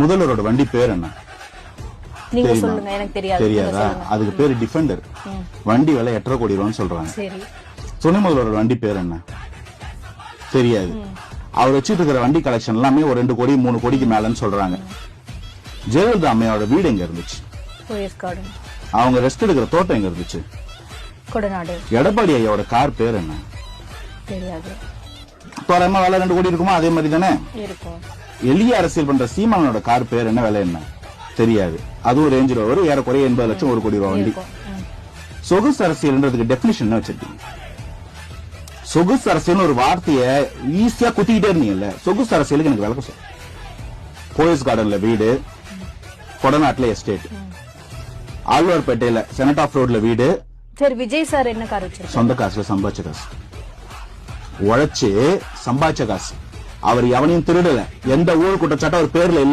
முதல்வரோட வண்டி பேர் என்ன? நீங்க சொல்லுங்க, எனக்கு தெரியாது. தெரியாதா? அதுக்கு பேரு டிஃபெண்டர். வண்டி விலை 8.5 கோடி ரூபான்னு சொல்றாங்க. சரி. துணை முதல்வரோட வண்டி பேர் என்ன? தெரியாது. அவர் வச்சுட்டு இருக்கிற வண்டி கலெக்ஷன் எல்லாமே ஒரு 2 கோடி 3 கோடிக்கு மேலன்னு சொல்றாங்க. ஜெயலலிதா அம்மையோட வீடு எங்க இருந்துச்சு? அவங்க ரெஸ்ட் எடுக்கிற தோட்டம் எங்க இருந்துச்சு? கொடநாடு. எடப்பாடி ஐயாவோட கார் பேர் என்ன? தெரியாது. தோராயமா விலை 2 கோடி இருக்குமா? அதே மாதிரி தானே இருக்கும். எளிய அரசியல் பண்ற சீமானோட கார் பேர் என்ன? விலை என்ன? தெரியாது. அதுவும் ரேஞ்ச் ரோவர், ஏறக்குறைய 80 லட்சம் 1 கோடி ரூபாய் வண்டி. சொகுசு அரசியல்ன்றதுக்கு டெபினிஷன் என்ன வச்சிருக்கீங்க? சொகுசு அரசியல் ஒரு வார்த்தைய ஈஸியா குத்திக்கிட்டே இருந்தீங்கல்ல, சொகுசு அரசியலுக்கு எனக்கு விளக்கம் சொல்ல. போயஸ் கார்டன்ல வீடு, கொடநாட்டுல எஸ்டேட், ஆழ்வார்பேட்டையில செனட் ஆஃப் ரோட்ல வீடு. சரி, விஜய் சார் என்ன கார் வச்சிருக்காரு? சொந்த காசுல சம்பாதிச்ச காசு, உழைச்சு சம்பாதிச்ச காசு. அவர் எவனையும் திருடல. எந்த ஊழல் குற்றச்சாட்டும் அவர் பேர்ல இல்ல.